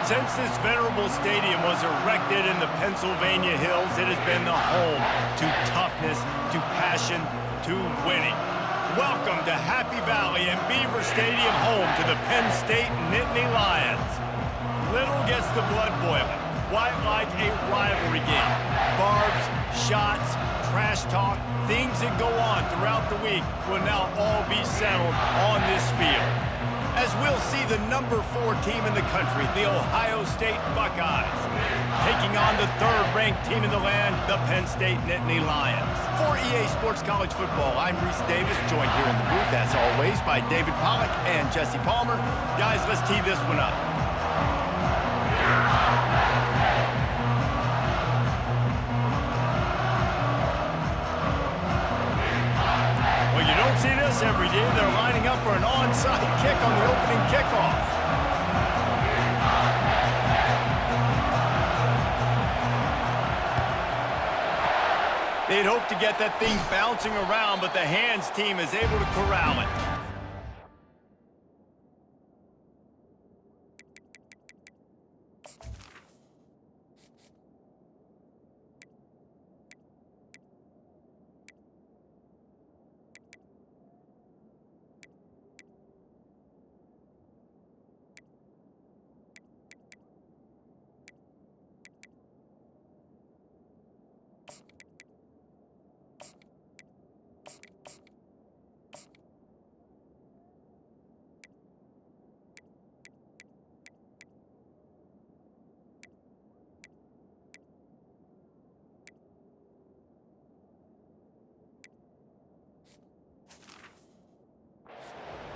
Since this venerable stadium was erected in the Pennsylvania hills, it has been the home to toughness, to passion, to winning. Welcome to Happy Valley and Beaver Stadium, home to the Penn State Nittany Lions. Little gets the blood boiling, quite like a rivalry game. Barbs, shots, trash talk, things that go on throughout the week will now all be settled on this field, as we'll see the number 4 team in the country, the Ohio State Buckeyes, taking on the 3rd-ranked team in the land, the Penn State Nittany Lions. For EA Sports College Football, I'm Reese Davis, joined here in the booth, as always, by David Pollack and Jesse Palmer. Guys, let's tee this one up. Well, you don't see this every day. They're lining up for an onside kick on the opening kickoff. They'd hope to get that thing bouncing around, but the hands team is able to corral it.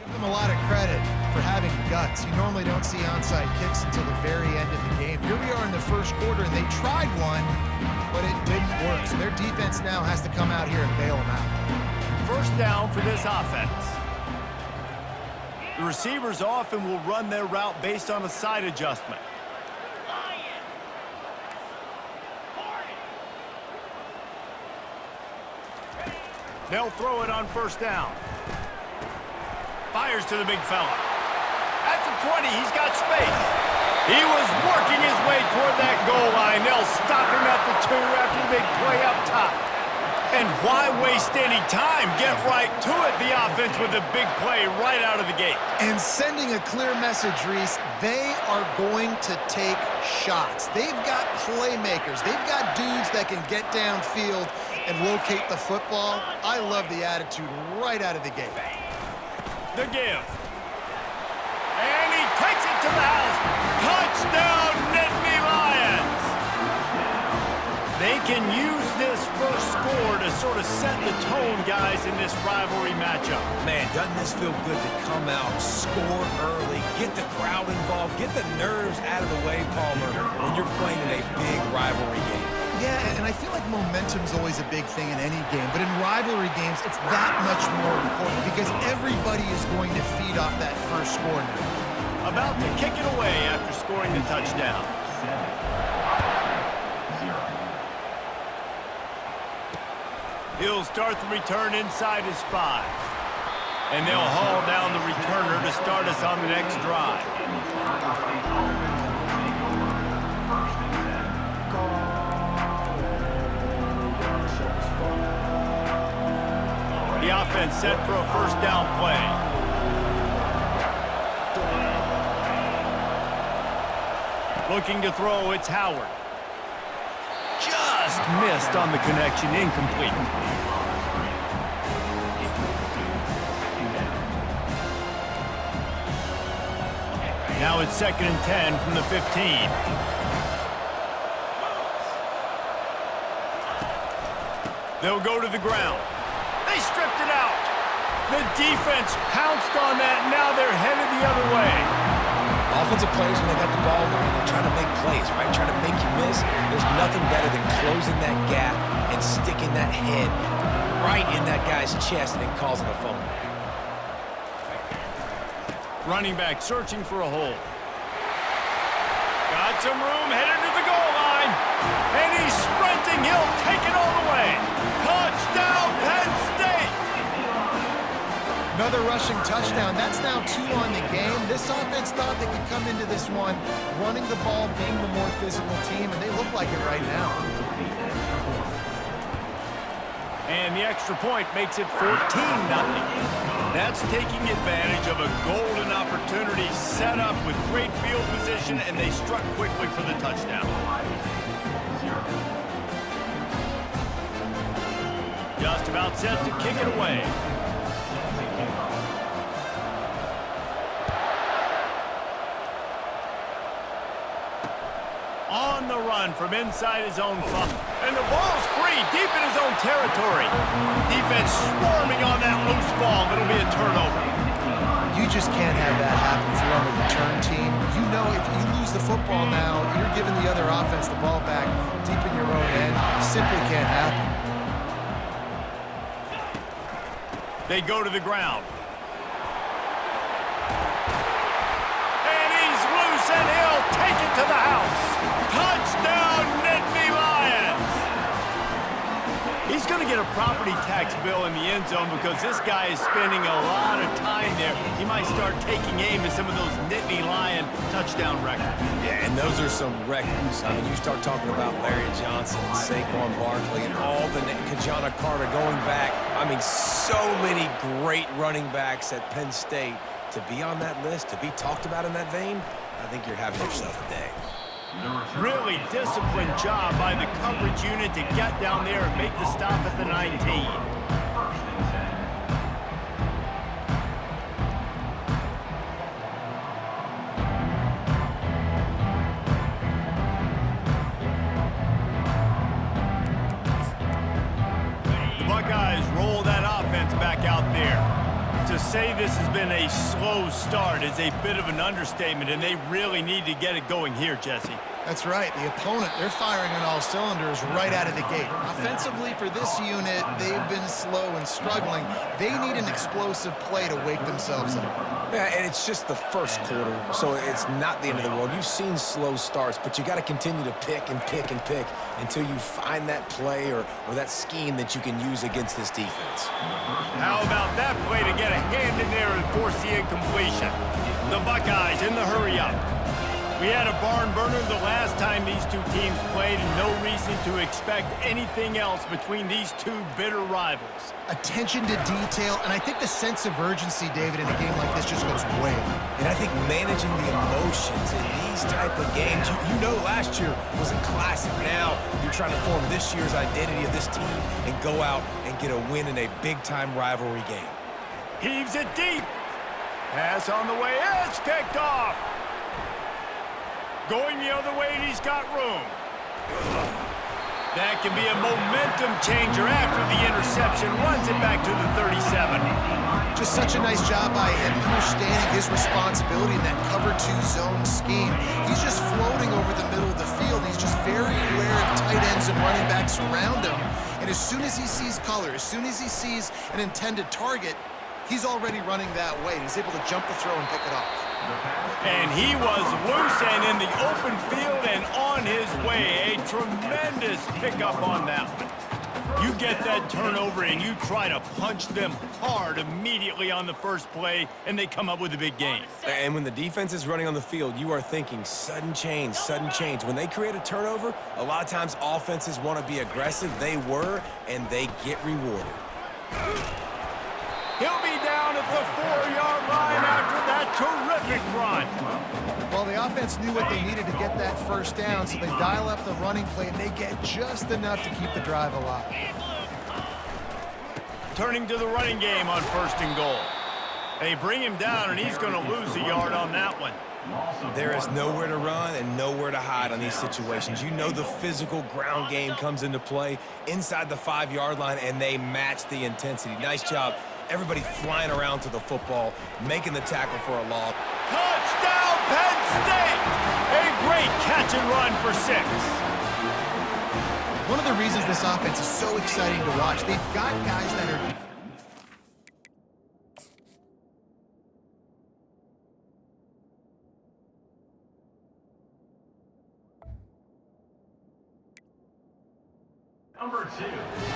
Give them a lot of credit for having guts. You normally don't see onside kicks until the very end of the game. Here we are in the first quarter, and they tried one, but it didn't work. So their defense now has to come out here and bail them out. First down for this offense. The receivers often will run their route based on a side adjustment. They'll throw it on first down. Fires to the big fella. At the 20, he's got space. He was working his way toward that goal line. They'll stop him at the 2 after the big play up top. And why waste any time? Get right to it, the offense, with a big play right out of the gate. And sending a clear message, Reese, they are going to take shots. They've got playmakers. They've got dudes that can get downfield and locate the football. I love the attitude right out of the gate. The give. And he takes it to the house. Touchdown, Nittany Lions. They can use this first score to sort of set the tone, guys, in this rivalry matchup. Man, doesn't this feel good to come out, score early, get the crowd involved, get the nerves out of the way, Palmer, when you're playing in a big rivalry game. Yeah, and I feel like momentum's always a big thing in any game, but in rivalry games, it's that much more important because everybody is going to feed off that first score now. About to kick it away after scoring the touchdown. He'll start the return inside his 5. And they'll haul down the returner to start us on the next drive. The offense set for a first down play. Looking to throw, it's Howard. Just missed on the connection, incomplete. Now it's 2nd and 10 from the 15. They'll go to the ground. They stripped it out. The defense pounced on that. Now they're headed the other way. Offensive players, when they got the ball now, they're trying to make plays, right? Trying to make you miss. There's nothing better than closing that gap and sticking that head right in that guy's chest and then causing a fumble. Running back searching for a hole. Got some room, headed to the goal line. And he's sprinting. He'll take it all the way. Touchdown, Penn State! Another rushing touchdown. That's now 2 on the game. This offense thought they could come into this one running the ball, being the more physical team, and they look like it right now. And the extra point makes it 14-0. That's taking advantage of a golden opportunity set up with great field position, and they struck quickly for the touchdown. Just about set to kick it away. On the run from inside his own 5. And the ball's free deep in his own territory. Defense swarming on that loose ball. It'll be a turnover. You just can't have that happen if you're on the return team. You know if you lose the football now, you're giving the other offense the ball back deep in your own end. Simply can't happen. They go to the ground. And he's loose, and he'll take it to the house. Touchdown, Nittany Lions! He's going to get a property tax bill in the end zone because this guy is spending a lot of time there. He might start taking aim at some of those Nittany Lion touchdown records. Yeah, and those are some records. I mean, you start talking about Larry Johnson, Saquon Barkley, and all the Kajana Carter going back. I mean, so many great running backs at Penn State. To be on that list, to be talked about in that vein, I think you're having yourself a day. Really disciplined job by the coverage unit to get down there and make the stop at the 19. The Buckeyes roll that offense back out there. To say this has been a slow start is a bit of an understatement, and they really need to get it going here, Jesse. That's right. The opponent, they're firing on all cylinders right out of the gate. Offensively for this unit, they've been slow and struggling. They need an explosive play to wake themselves up. Yeah, and it's just the first quarter, so it's not the end of the world. You've seen slow starts, but you got to continue to pick and pick and pick until you find that play or that scheme that you can use against this defense. How about that play to get a hand in there and force the incompletion? The Buckeyes in the hurry-up. We had a barn burner the last time these two teams played, and no reason to expect anything else between these two bitter rivals. Attention to detail, and I think the sense of urgency, David, in a game like this just goes way up. And I think managing the emotions in these type of games, you know last year was a classic. Now you're trying to form this year's identity of this team and go out and get a win in a big-time rivalry game. Heaves it deep. Pass on the way. It's picked off. Going the other way, and he's got room. That can be a momentum changer after the interception. Runs it back to the 37. Just such a nice job by him, understanding his responsibility in that cover 2 zone scheme. He's just floating over the middle of the field. He's just very aware of tight ends and running backs around him. And as soon as he sees color, as soon as he sees an intended target, he's already running that way. He's able to jump the throw and pick it off. And he was loose and in the open field and on his way. A tremendous pickup on that one. You get that turnover and you try to punch them hard immediately on the first play, and they come up with a big gain. And when the defense is running on the field, you are thinking sudden change, sudden change. When they create a turnover, a lot of times offenses want to be aggressive. They were, and they get rewarded. He'll be down at the 4-yard line after that terrific run. Well, the offense knew what they needed to get that first down, so they dial up the running play, and they get just enough to keep the drive alive. Turning to the running game on 1st and goal. They bring him down, and he's going to lose a yard on that one. There is nowhere to run and nowhere to hide on these situations. You know the physical ground game comes into play inside the 5-yard line, and they match the intensity. Nice job. Everybody flying around to the football, making the tackle for a loss. Touchdown, Penn State! A great catch and run for 6. One of the reasons this offense is so exciting to watch, they've got guys that are... Number 2.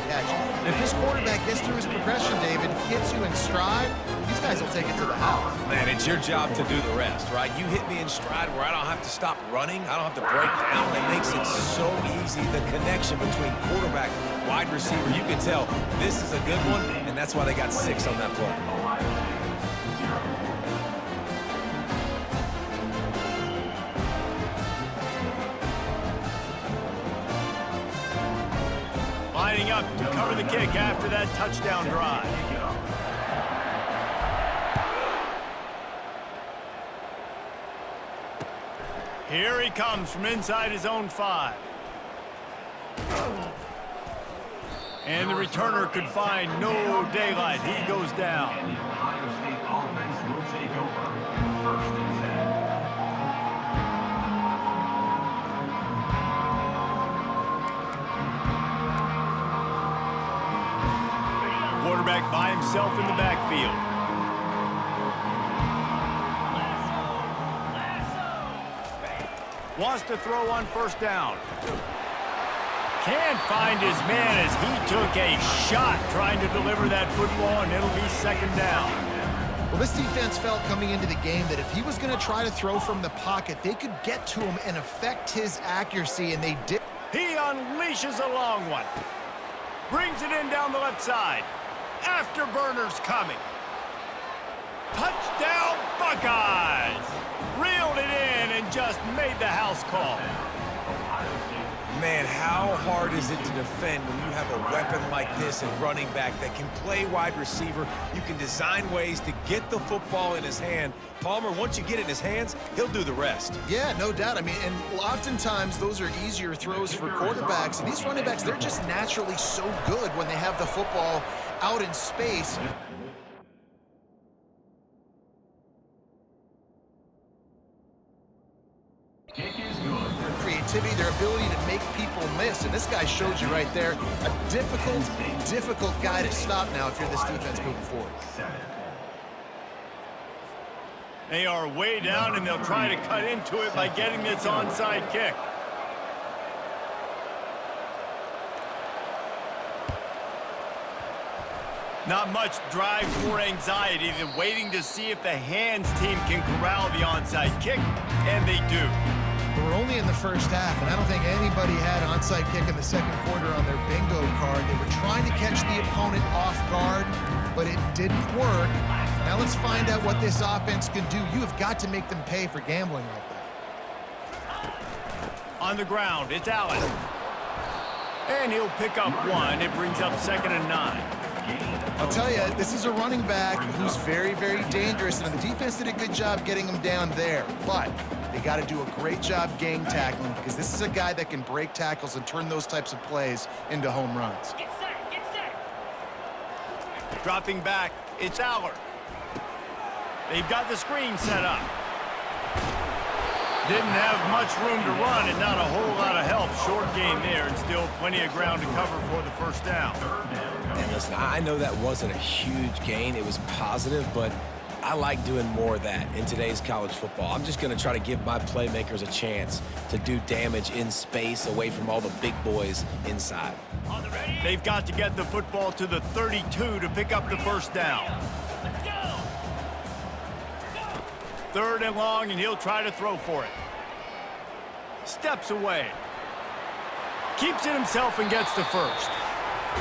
Yeah, if this quarterback gets through his progression, David, hits you in stride, these guys will take it to the house. Man, it's your job to do the rest, right? You hit me in stride where I don't have to stop running. I don't have to break down. It makes it so easy. The connection between quarterback, wide receiver, you can tell this is a good one, and that's why they got 6 on that play. Lining up to cover the kick after that touchdown drive. Here he comes from inside his own 5. And the returner could find no daylight. He goes down. Ohio State offense will take over. 1st and 10. Quarterback by himself in the backfield. Wants to throw on 1st down. Can't find his man as he took a shot trying to deliver that football, and it'll be 2nd down. Well, this defense felt coming into the game that if he was going to try to throw from the pocket, they could get to him and affect his accuracy, and they did. He unleashes a long one. Brings it in down the left side. Afterburners coming. Touchdown, Buckeyes! Reeled it in and just made the house call. Man, how hard is it to defend when you have a weapon like this and running back that can play wide receiver? You can design ways to get the football in his hand. Palmer, once you get it in his hands, he'll do the rest. Yeah, no doubt. I mean, and oftentimes those are easier throws for quarterbacks. And these running backs, they're just naturally so good when they have the football out in space. Their creativity, their ability to make people miss. And this guy showed you right there, a difficult guy to stop now if you're this defense moving forward. They are way down, and they'll try to cut into it by getting this onside kick. Not much drives more anxiety than waiting to see if the hands team can corral the onside kick, and they do. We're only in the 1st half, and I don't think anybody had onside kick in the 2nd quarter on their bingo card. They were trying to catch the opponent off guard, but it didn't work. Now let's find out what this offense can do. You have got to make them pay for gambling like that. On the ground, it's Allen. And he'll pick up 1. It brings up 2nd and 9. I'll tell you, this is a running back who's very, very dangerous, and the defense did a good job getting him down there. But they got to do a great job gang tackling, because this is a guy that can break tackles and turn those types of plays into home runs. Get set. Dropping back, it's Aller. They've got the screen set up. Didn't have much room to run and not a whole lot of help. Short game there, and still plenty of ground to cover for the 1st down. And listen, I know that wasn't a huge gain. It was positive, but I like doing more of that in today's college football. I'm just going to try to give my playmakers a chance to do damage in space away from all the big boys inside. They've got to get the football to the 32 to pick up the 1st down. Let's go. 3rd and long, and he'll try to throw for it. Steps away. Keeps it himself and gets the 1st.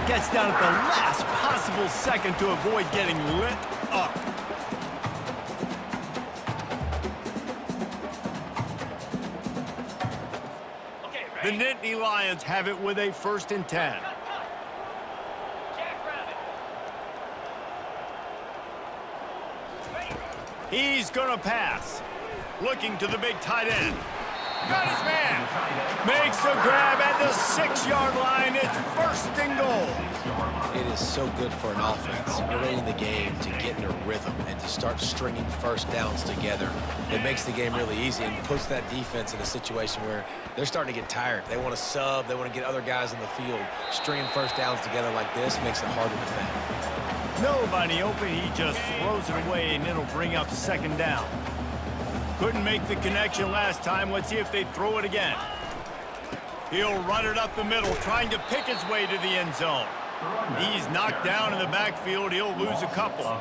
Gets down at the last possible second to avoid getting lit up. The Nittany Lions have it with a 1st and 10. He's going to pass. Looking to the big tight end. Got his man. Makes a grab at the 6-yard line. It's 1st and goal. It is so good for an offense early in the game to get in a rhythm and to start stringing 1st downs together. It makes the game really easy and puts that defense in a situation where they're starting to get tired. They want to sub. They want to get other guys in the field. Stringing 1st downs together like this makes it hard to defend. Nobody open. He just throws it away, and it'll bring up 2nd down. Couldn't make the connection last time. Let's see if they throw it again. He'll run it up the middle, trying to pick his way to the end zone. He's knocked down in the backfield. He'll lose a couple.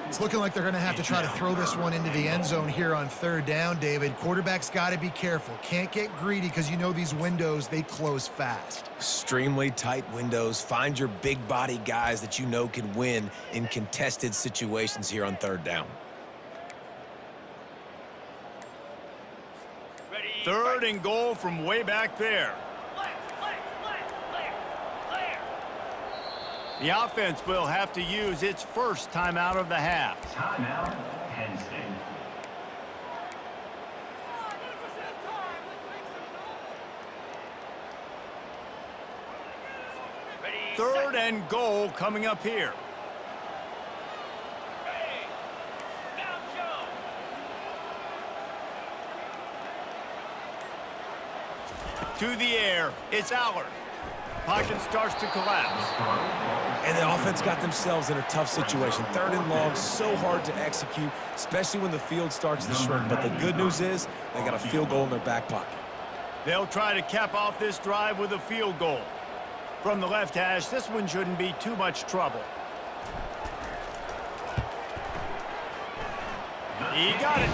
It's looking like they're going to have to try to throw this one into the end zone here on third down, David. Quarterback's got to be careful. Can't get greedy because you know these windows, they close fast. Extremely tight windows. Find your big body guys that you know can win in contested situations here on third down. Third and goal from way back there. The offense will have to use its first timeout of the half. Timeout, Penn State. Third and goal coming up here. To the air, it's Allard. Pocket starts to collapse. And the offense got themselves in a tough situation. Third and long, so hard to execute, especially when the field starts to shrink. But the good news is they got a field goal in their back pocket. They'll try to cap off this drive with a field goal. From the left hash, this one shouldn't be too much trouble. He got it.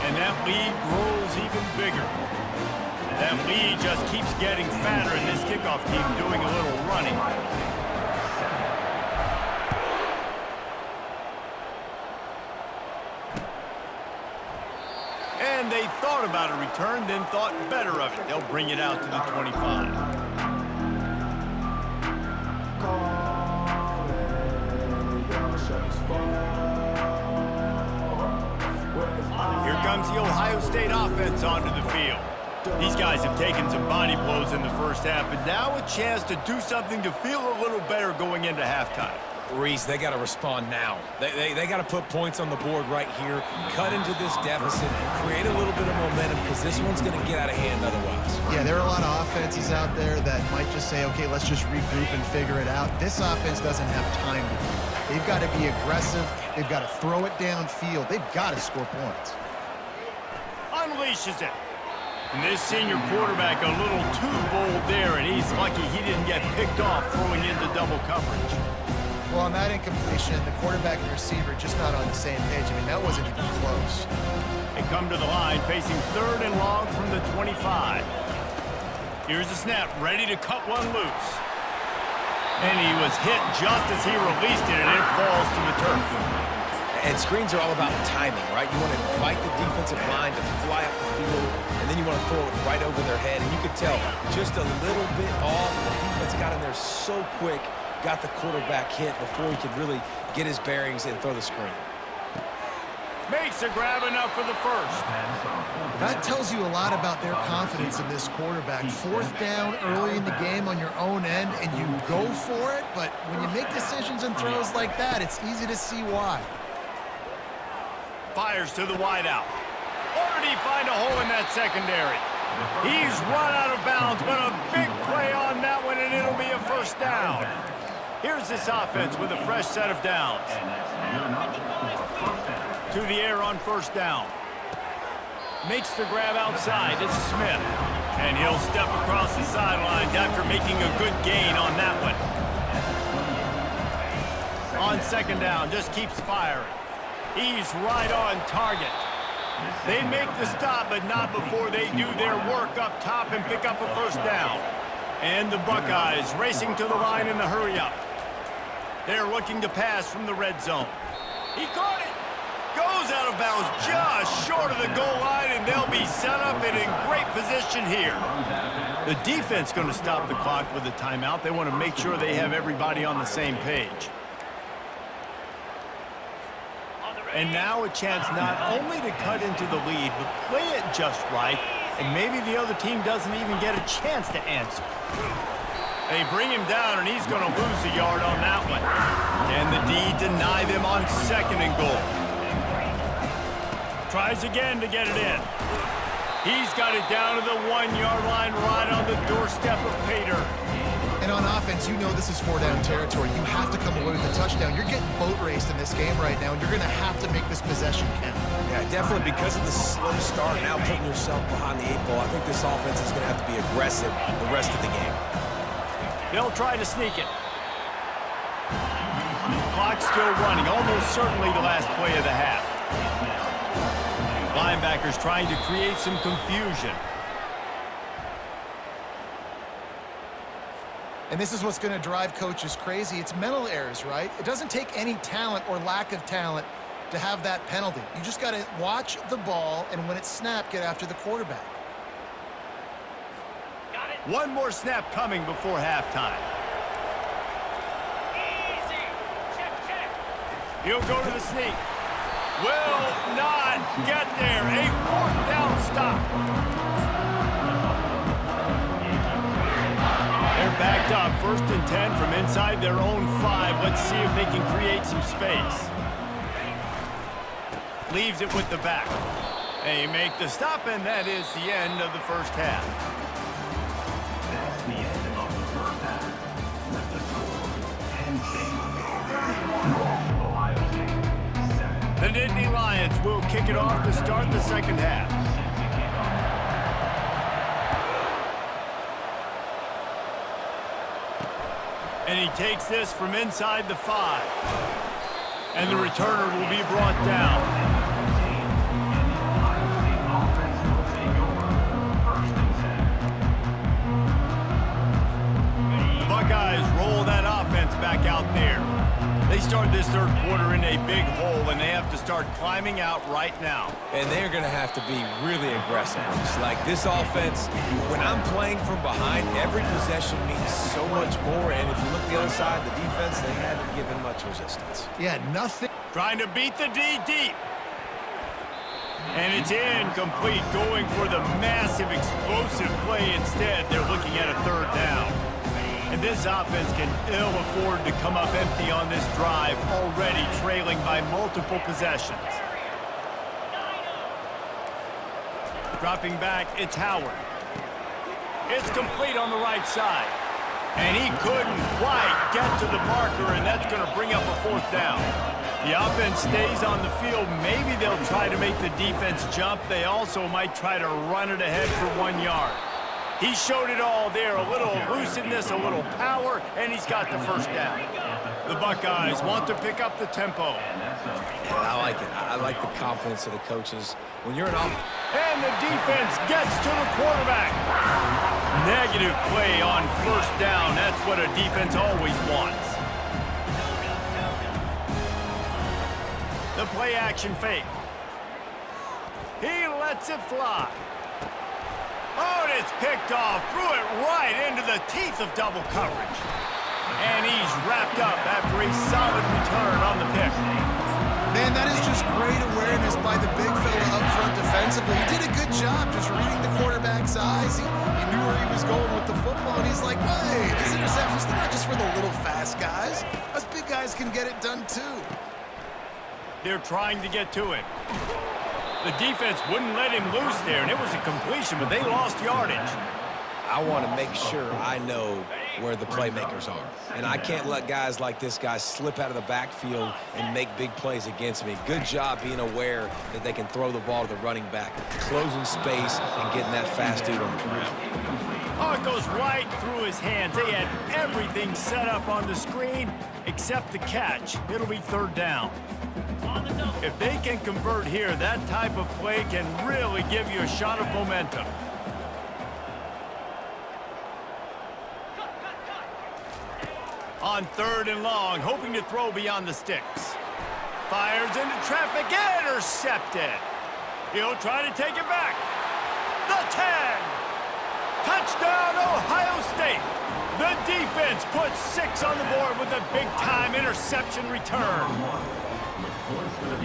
And that lead grows even bigger. That lead just keeps getting fatter, and this kickoff team doing a little running. And they thought about a return, then thought better of it. They'll bring it out to the 25. Here comes the Ohio State offense onto the field. These guys have taken some body blows in the first half, but now a chance to do something to feel a little better going into halftime. Reese, they got to respond now. They got to put points on the board right here, cut into this deficit, create a little bit of momentum because this one's going to get out of hand otherwise. Yeah, there are a lot of offenses out there that might just say, okay, let's just regroup and figure it out. This offense doesn't have time to do that. They've got to be aggressive. They've got to throw it downfield. They've got to score points. Unleashes it. And this senior quarterback a little too bold there, and he's lucky he didn't get picked off throwing into double coverage. Well, on that incompletion, the quarterback and receiver just not on the same page. I mean, that wasn't even close. They come to the line facing third and long from the 25. Here's the snap, ready to cut one loose. And he was hit just as he released it, and it falls to the turf. And screens are all about timing, right? You want to invite the defensive line to fly up the field, and then you want to throw it right over their head. And you could tell just a little bit off. The defense got in there so quick, got the quarterback hit before he could really get his bearings and throw the screen. Makes a grab enough for the first. That tells you a lot about their confidence in this quarterback. Fourth down early in the game on your own end, and you go for it, but when you make decisions and throws like that, it's easy to see why. Fires to the wideout. Or did he find a hole in that secondary? He's run out of bounds, but a big play on that one, and it'll be a first down. Here's this offense with a fresh set of downs. To the air on first down. Makes the grab outside. It's Smith. And he'll step across the sidelines after making a good gain on that one. On second down, just keeps firing. He's right on target. They make the stop, but not before they do their work up top and pick up a first down. And the Buckeyes racing to the line in the hurry-up. They're looking to pass from the red zone. He caught it. Goes out of bounds just short of the goal line, and they'll be set up and in great position here. The defense going to stop the clock with a timeout. They want to make sure they have everybody on the same page. And now a chance not only to cut into the lead, but play it just right, and maybe the other team doesn't even get a chance to answer. They bring him down, and he's going to lose a yard on that one. Can the D deny them on second and goal? Tries again to get it in. He's got it down to the 1-yard line right on the doorstep of Pater. And on offense, you know this is four-down territory. You have to come away with a touchdown. You're getting boat raced in this game right now, and you're going to have to make this possession count. Yeah, definitely because of the slow start, now putting yourself behind the 8 ball. I think this offense is going to have to be aggressive the rest of the game. They'll try to sneak it. clock still running, almost certainly the last play of the half. Linebackers trying to create some confusion. And this is what's going to drive coaches crazy. It's mental errors, right? It doesn't take any talent or lack of talent to have that penalty. You just got to watch the ball, and when it's snapped, get after the quarterback. One more snap coming before halftime. Easy. Check. He'll go to the sneak. Will not get there. A fourth down stop. They're backed up. 1st and 10 from inside their own 5. Let's see if they can create some space. Leaves it with the back. They make the stop, and that is the end of the first half. That's the end of the first half. With the score, Penn State 31, Ohio State 7. The Nittany Lions will kick it off to start the second half. And he takes this from inside the 5. And the returner will be brought down. Buckeyes roll that offense back out there. They start this third quarter in a big hole, and they have to start climbing out right now. And they're going to have to be really aggressive. It's like this offense, when I'm playing from behind, every possession means so much more. And if you look the other side, the defense, they haven't given much resistance. Yeah, nothing. Trying to beat the D deep. And it's incomplete, going for the massive, explosive play instead. They're looking at a third down. And this offense can ill afford to come up empty on this drive, already trailing by multiple possessions. Dropping back, it's Howard. It's complete on the right side. And he couldn't quite get to the marker, and that's going to bring up a fourth down. The offense stays on the field. Maybe they'll try to make the defense jump. They also might try to run it ahead for 1 yard. He showed it all there, a little elusiveness, a little power, and he's got the first down. The Buckeyes want to pick up the tempo. Yeah, I like it. I like the confidence of the coaches. When you're an offense. And the defense gets to the quarterback. Negative play on first down. That's what a defense always wants. The play action fake. He lets it fly. Oh, and it's picked off. Threw it right into the teeth of double coverage. And he's wrapped up after a solid return on the pick. Man, that is just great awareness by the big fella up front defensively. He did a good job just reading the quarterback's eyes. He knew where he was going with the football, and he's like, wait, these interceptions, they're not just for the little fast guys. Us big guys can get it done too. They're trying to get to it. The defense wouldn't let him loose there, and it was a completion, but they lost yardage. I want to make sure I know where the playmakers are. And I can't let guys like this guy slip out of the backfield and make big plays against me. Good job being aware that they can throw the ball to the running back, closing space and getting that fast dude on the ground. Oh, it goes right through his hands. They had everything set up on the screen except the catch. It'll be third down. If they can convert here, that type of play can really give you a shot of momentum. On third and long, hoping to throw beyond the sticks. Fires into traffic, intercepted. He'll try to take it back. The 10. Touchdown, Ohio State. The defense puts 6 on the board with a big-time interception return.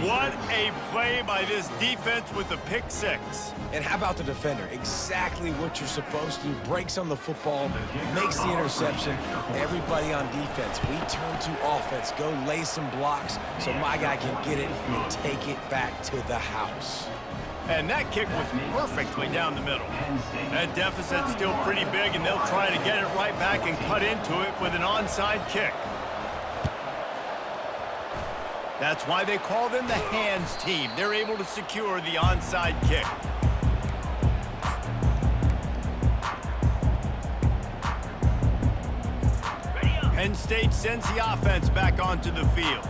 What a play by this defense with the pick 6. And how about the defender? Exactly what you're supposed to do. Breaks on the football, makes the interception. Everybody on defense, we turn to offense. Go lay some blocks so my guy can get it and take it back to the house. And that kick was perfectly down the middle. That deficit's still pretty big, and they'll try to get it right back and cut into it with an onside kick. That's why they call them the hands team. They're able to secure the onside kick. Penn State sends the offense back onto the field.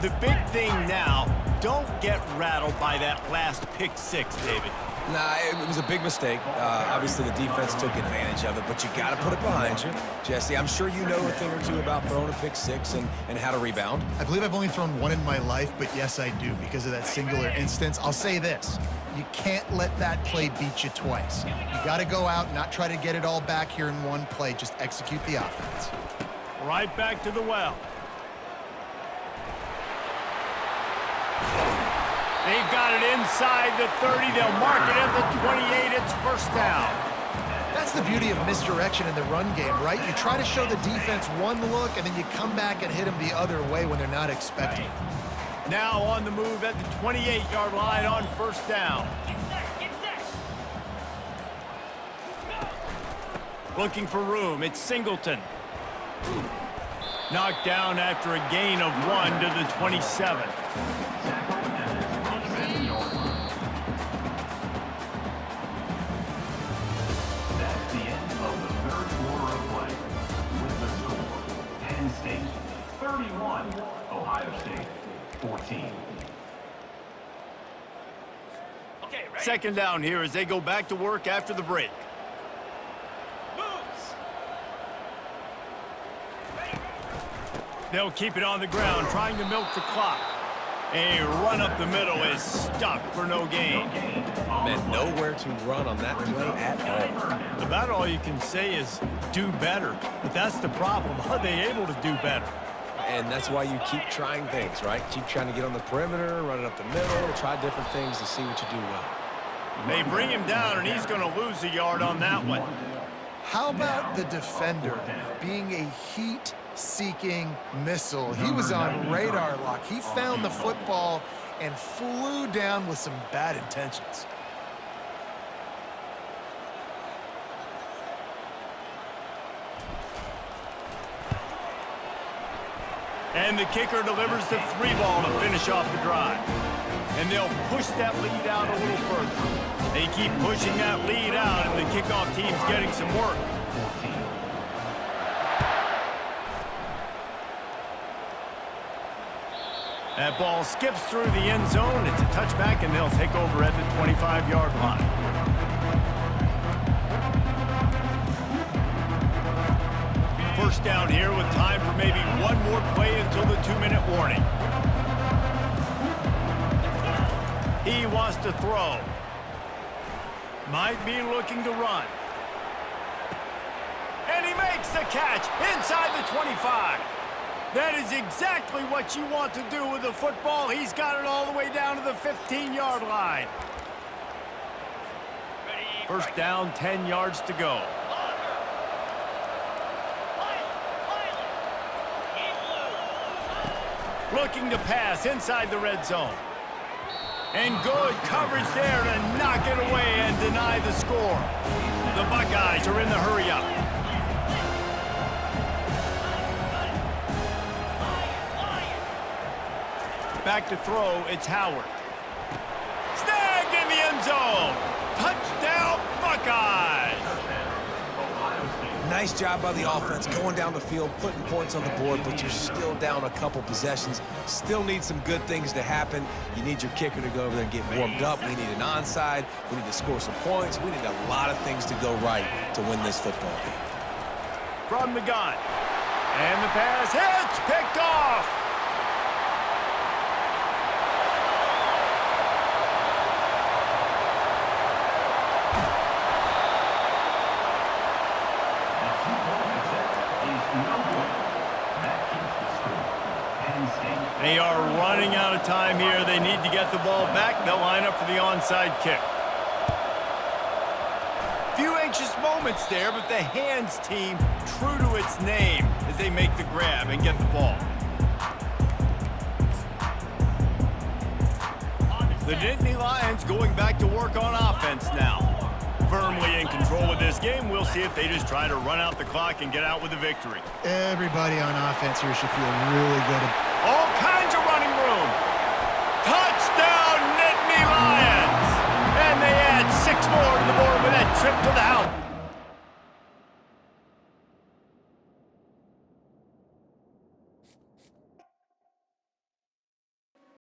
The big thing now, don't get rattled by that last pick six, David. Nah, it was a big mistake. Obviously, the defense took advantage of it, but you got to put it behind you. Jesse, I'm sure you know a thing or two about throwing a pick six and how to rebound. I believe I've only thrown one in my life, but yes, I do because of that singular instance. I'll say this. You can't let that play beat you twice. You got to go out and not try to get it all back here in one play. Just execute the offense. Right back to the well. They've got it inside the 30. They'll mark it at the 28. It's first down. That's the beauty of misdirection in the run game, right? You try to show the defense one look, and then you come back and hit them the other way when they're not expecting it. Now on the move at the 28-yard line on first down. Get set. Looking for room. It's Singleton. Knocked down after a gain of 1 to the 27. That's the end of the third quarter of play. With the score, Penn State 31, Ohio State 14. Okay, ready? Second down here as they go back to work after the break. Moves. They'll keep it on the ground, trying to milk the clock. A run up the middle is stuck for no gain. Man, nowhere to run on that play at all. About all you can say is do better. But that's the problem. Are they able to do better? And that's why you keep trying things, right? Keep trying to get on the perimeter, run it up the middle, try different things to see what you do well. They bring him down, and he's going to lose a yard on that one. How about the defender being a heat-seeking missile? He was on radar lock. He found the football and flew down with some bad intentions. And the kicker delivers the 3-ball to finish off the drive. And they'll push that lead out a little further. They keep pushing that lead out, and the kickoff team's getting some work. That ball skips through the end zone. It's a touchback, and they'll take over at the 25-yard line. First down here with time for maybe one more play until the 2-minute warning. He wants to throw. Might be looking to run. And he makes the catch inside the 25. That is exactly what you want to do with the football. He's got it all the way down to the 15-yard line. First down, 10 yards to go. Looking to pass inside the red zone. And good coverage there to knock it away and deny the score. The Buckeyes are in the hurry-up. Back to throw, it's Howard. Snagged in the end zone. Touchdown, Buckeyes! Nice job by the offense, going down the field, putting points on the board, but you're still down a couple possessions. Still need some good things to happen. You need your kicker to go over there and get warmed up. We need an onside. We need to score some points. We need a lot of things to go right to win this football game. From the gun. And the pass hits, picked off. They are running out of time here. They need to get the ball back. They'll line up for the onside kick. Few anxious moments there, but the hands team true to its name as they make the grab and get the ball. The Nittany Lions going back to work on offense now. Firmly in control of this game. We'll see if they just try to run out the clock and get out with a victory. Everybody on offense here should feel really good. All kinds of running